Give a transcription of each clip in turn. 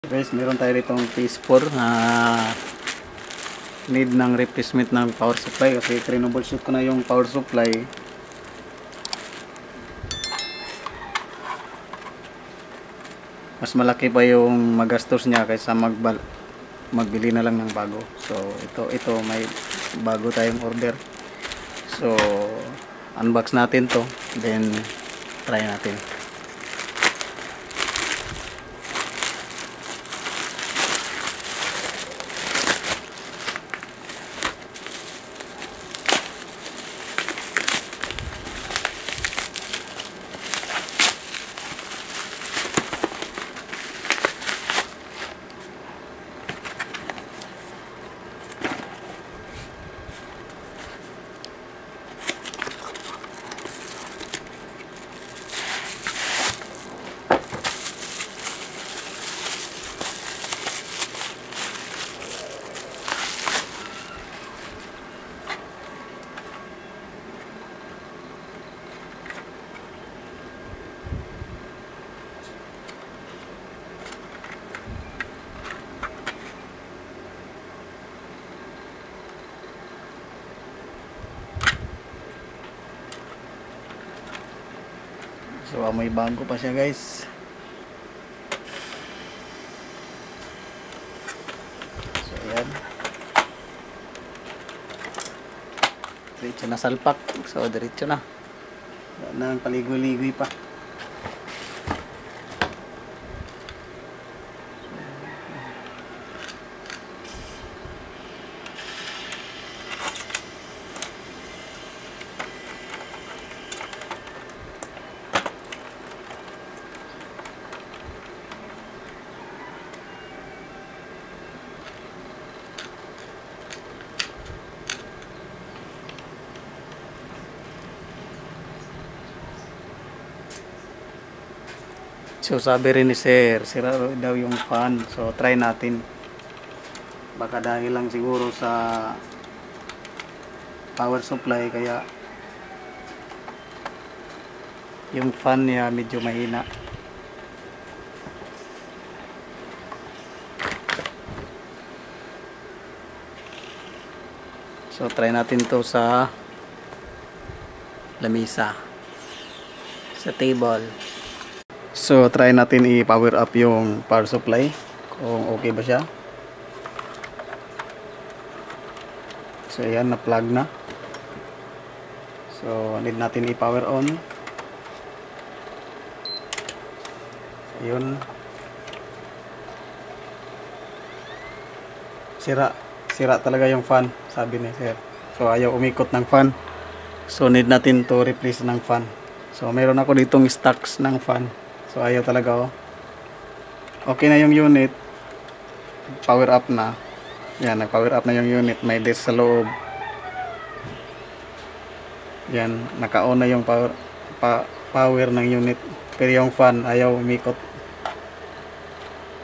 Guys, meron tayo ditong PS4 na need ng replacement ng power supply kasi troubleshoot ko na yung power supply. Mas malaki pa yung magastos niya kaysa magbili na lang ng bago. So ito may bago tayong order. So unbox natin to, then try natin. So may bago pa siya, guys. So ayan, diretso na salpak. So diretso na, wala nang paligoy-ligoy pa. So sabi rin ni Sir, sira daw yung fan. So try natin. Baka dahil lang siguro sa power supply kaya yung fan niya medyo mahina. So try natin to sa lamesa, sa table. So try natin i-power up yung power supply kung okay ba siya. So ayan, na-plug na. So need natin i-power on. Ayun. Sira talaga yung fan, sabi ni Sir. So ayaw umikot ng fan. So need natin to replace ng fan. So meron ako ditong stocks ng fan. So ayaw talaga, oh. Okay na yung unit. Power up na. Yan, nag-power up na yung unit. May disk sa loob. Yan, naka-on na yung power ng unit. Pero yung fan ayaw umikot.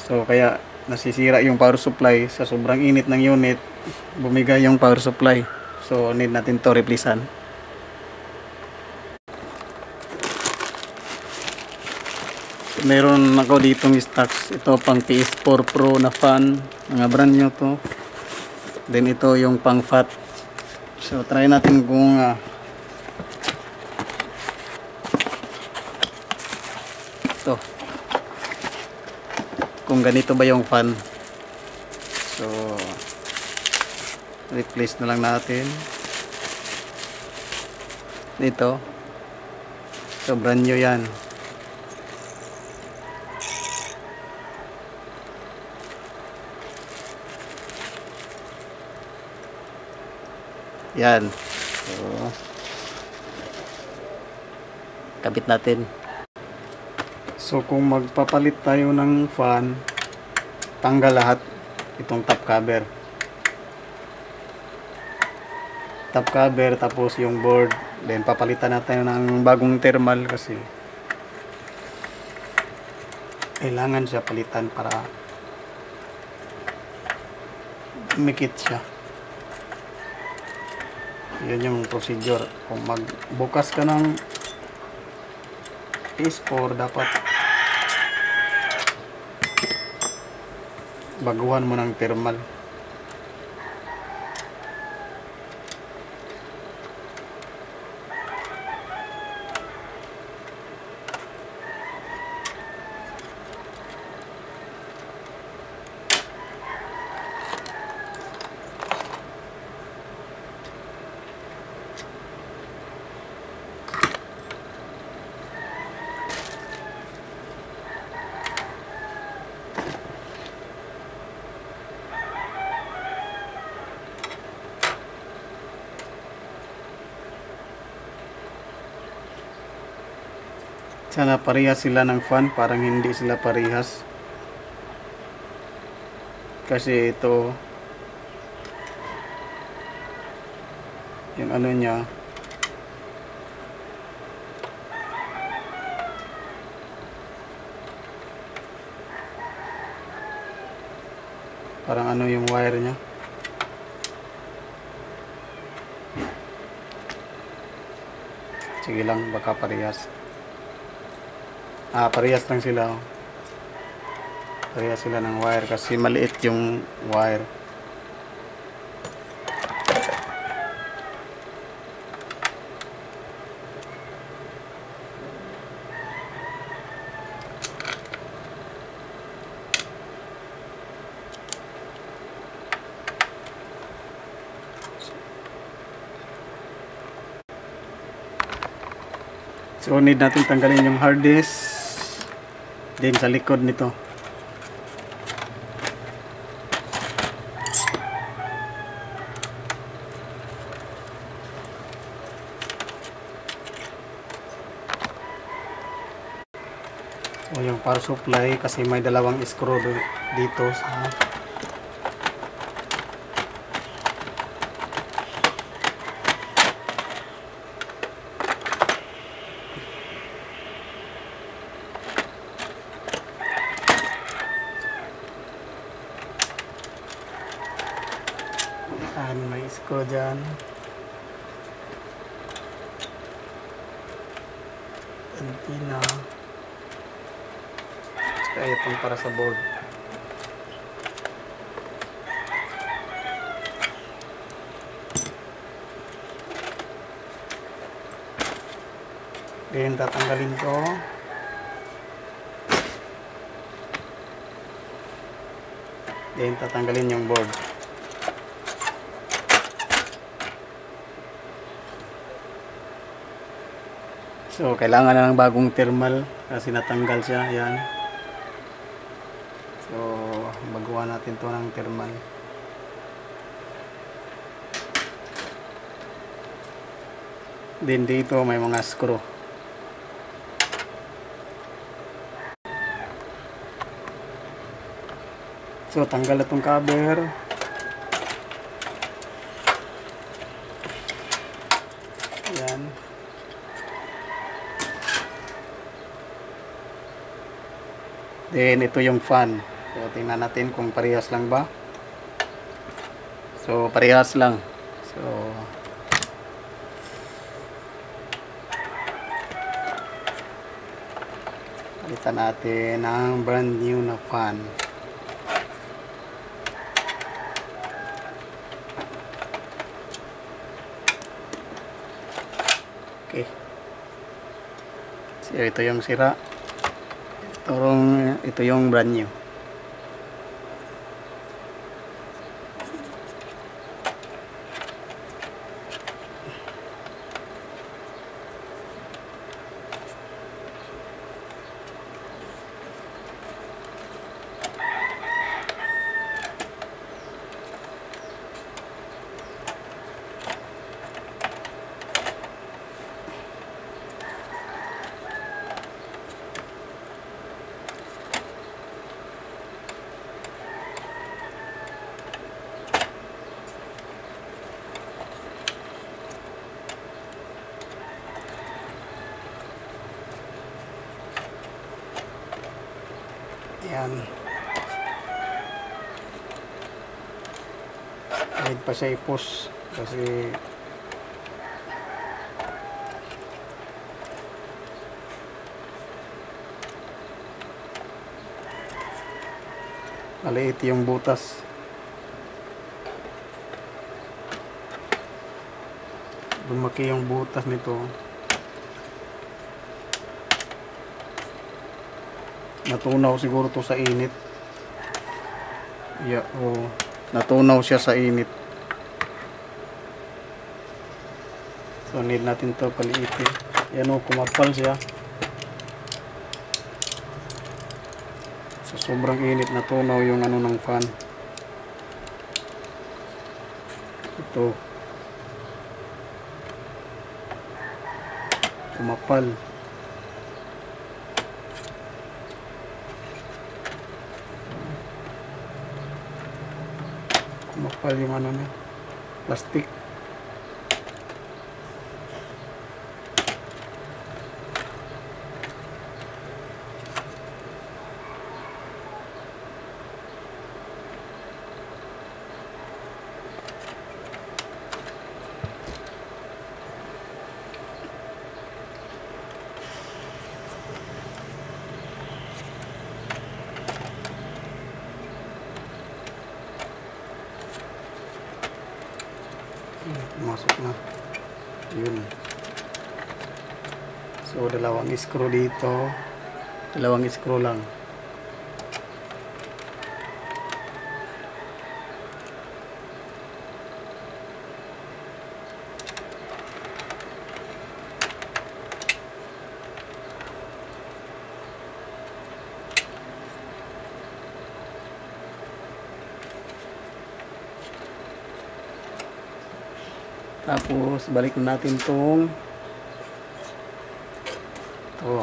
So kaya nasisira yung power supply. Sa sobrang init ng unit, bumigay yung power supply. So need natin to replacean. Meron ako ditong stocks. Ito pang PS4 Pro na fan, mga brand new to. Then ito yung pang fat. So try natin kung ito, kung ganito ba yung fan. So replace na lang natin dito. So brand new yan. Yan. So kabit natin. So kung magpapalit tayo ng fan, tanggal lahat itong top cover. Top cover, tapos yung board. Then papalitan natin ng bagong thermal kasi kailangan siya palitan para mikit siya. Yun yung procedure. Kung magbukas ka ng PS4, dapat baguhan mo ng thermal. Sana parehas sila ng fan, parang hindi sila parehas. Kasi ito, yung ano niya, parang ano yung wire niya. Sige lang, baka parehas. Parehas lang sila. Parehas sila ng wire kasi maliit yung wire. So need natin tanggalin yung hard disk din sa likod nito. So yung power supply kasi may dalawang screw dito sa may screw dyan. Antenna. Kaya itong para sa board. Then tatanggalin ko. Then tatanggalin yung board. So kailangan na ng bagong thermal kasi natanggal siya. Yan. So baguhan natin to ng thermal. Then dito may mga screw. So tanggal na itong cover. Yan. Then ito yung fan. So tingnan natin kung parehas lang ba. So parehas lang. So palitan natin ang brand new na fan. Okay. So ito yung sira. Ito yung brand new. Yan. Kahit pa siya i-push kasi maliit yung butas. Lumaki yung butas nito. Natunaw siguro to sa init. Yeah, oh, natunaw siya sa init. So need natin to paliitin. Yan o, kumapal siya. So sobrang init, natunaw yung ano ng fan. Ito. Kumapal. Kumapal yung ano niya, plastic. Masuk na. Yun. So dalawang screw dito. Dalawang screw lang. Tapos balik na natin tong to.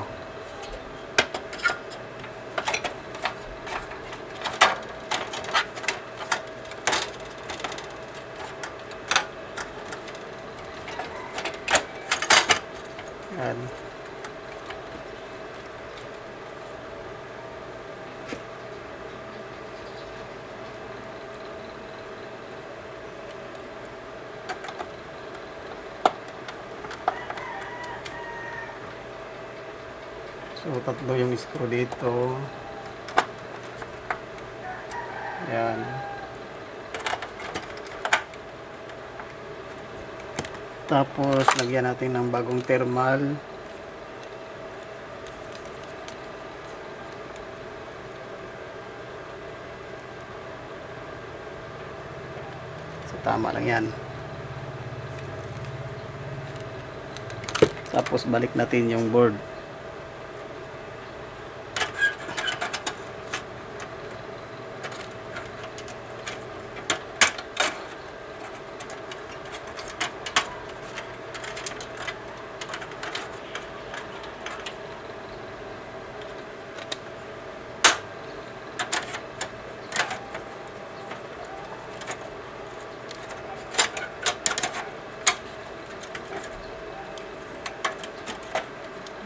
Yan. So tatlo yung screw dito. Ayan. Tapos lagyan natin ng bagong thermal. So tama lang yan. Tapos balik natin yung board.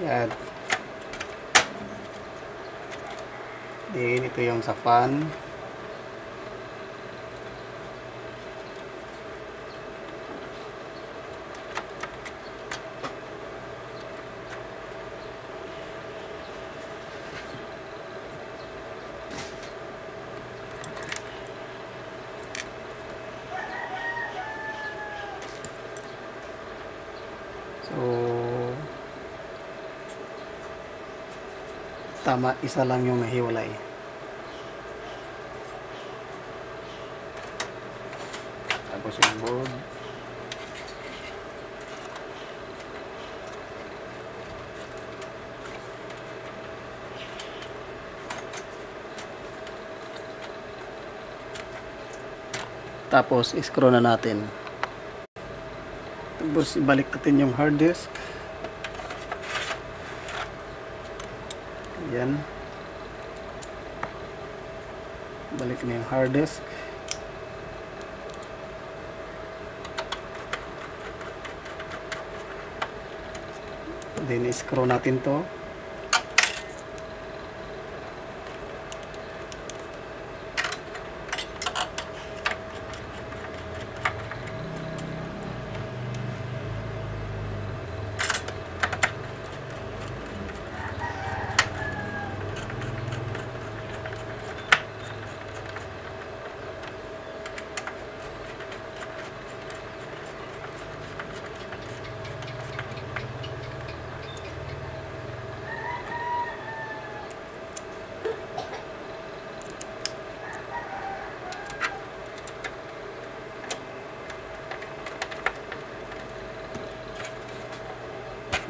Yan. Then ito yung sa fan. So tama, isa lang yung nahiwalay. Tapos yung board. Tapos screw na natin. Tapos ibalik natin yung hard disk. Yan. Balik na yung hard disk. Then screw natin to.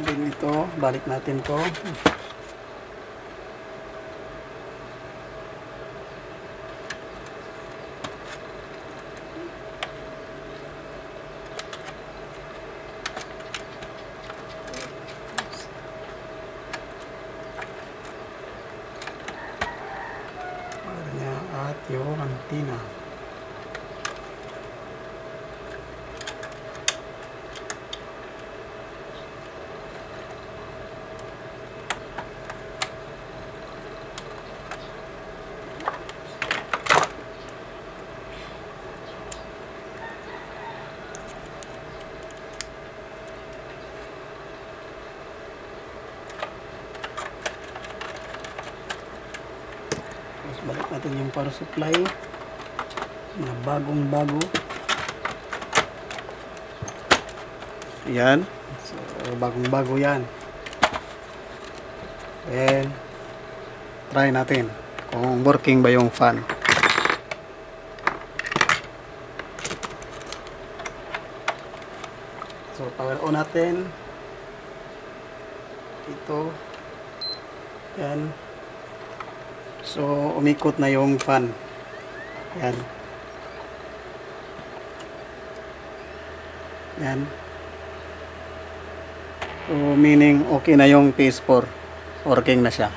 Then ito, balik natin to. At yung antina. Balik natin yung power supply na bagong bago. Yan, so bagong bago yan. Then try natin kung working ba yung fan. So power on natin ito. Yan. So, umikot na yung fan. Yan. Yan. So, meaning okay na yung PS4. Working na siya.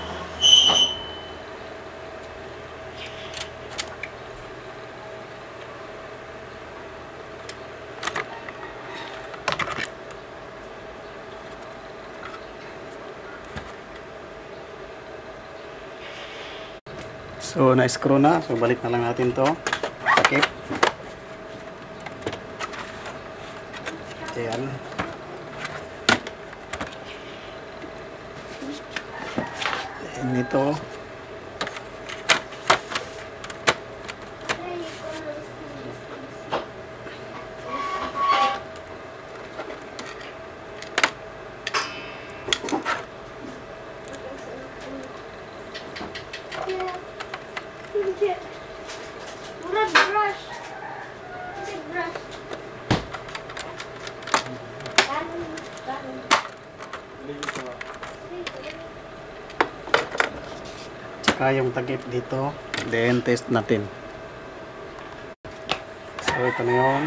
So, na-screw na. So, balik na lang natin to. Takip. Ayan. Ayan ito. Tsaka yung takip dito, then test natin. So ito na yung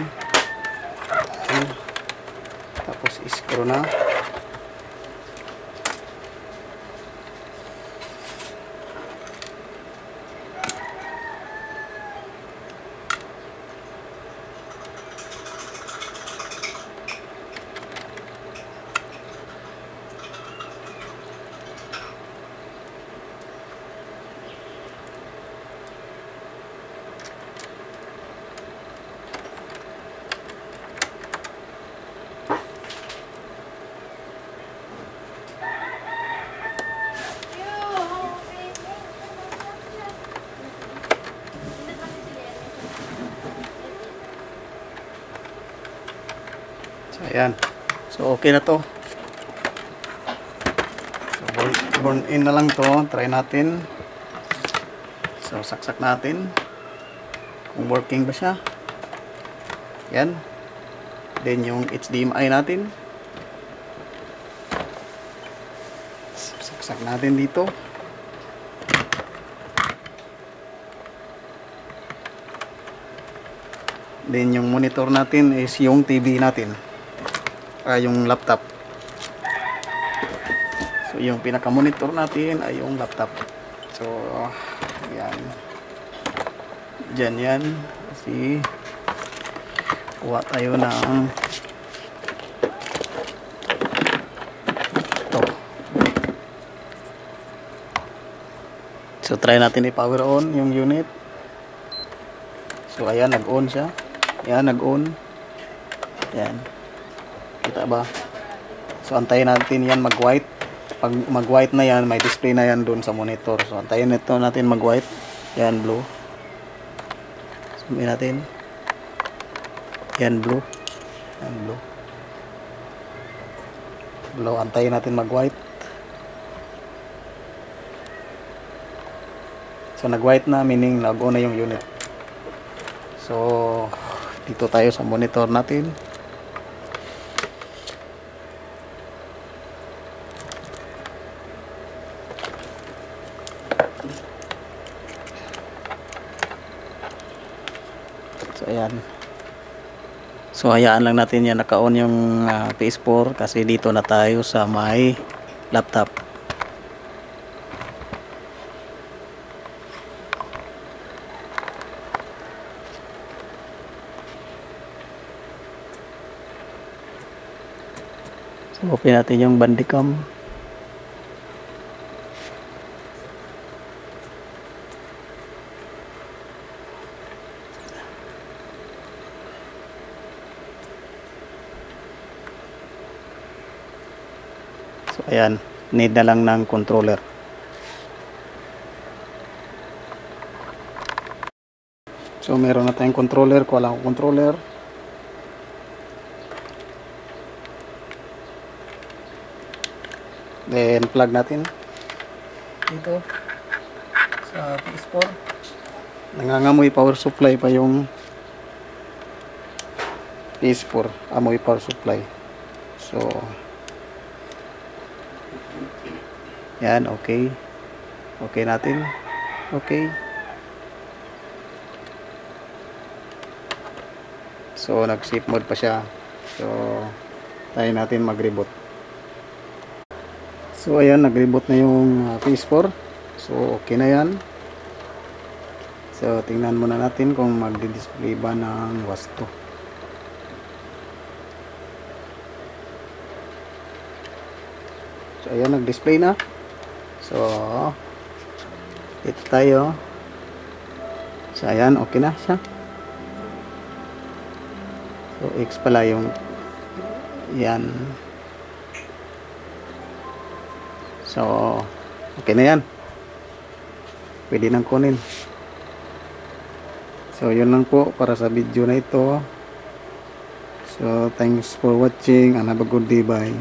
tapos screw na. So, ayan. So, okay na to. So, burn in na lang to. Try natin. So, saksak natin. Kung working ba siya. Ayan. Then, yung HDMI natin. Saksak natin dito. Then, yung monitor natin is yung TV natin. Yung laptop. So yung pinaka monitor natin ay yung laptop. So yan. Diyan yan. Kasi kuha tayo ng ito. So try natin i-power on yung unit. So ayan, nag-on siya. Ayan, nag-on. Ayan. Kita ba? So antayin natin yan mag-white. Pag mag-white na yan, may display na yan dun sa monitor. So antayin ito natin mag-white. Yan, blue. Sabihin natin. Yan, blue. Yan, blue. Blue, antayin natin mag-white. So nag-white na, meaning nag-on na yung unit. So dito tayo sa monitor natin. So ayan. So hayaan lang natin yan naka-on yung PS4 kasi dito na tayo sa may laptop. So open natin yung Bandicam. So ayan, need na lang ng controller. So meron na tayong controller, kuha lang akong controller. Then plug natin dito sa PS4. Nangangamoy power supply pa yung PS4, amoy power supply. So yan, okay. Okay natin. Okay. So nag-sleep mode pa siya. So tayo natin mag-reboot. So ayan, nag-reboot na yung PS4. So okay na yan. So tingnan muna natin kung magdi-display ba ng wasto. So ayan, nag-display na. So ito tayo. So ayan, okay na siya. So X pala yung yan. So okay na yan. Pwede nang kunin. So yun lang po para sa video na ito. So thanks for watching and have a good day. Bye.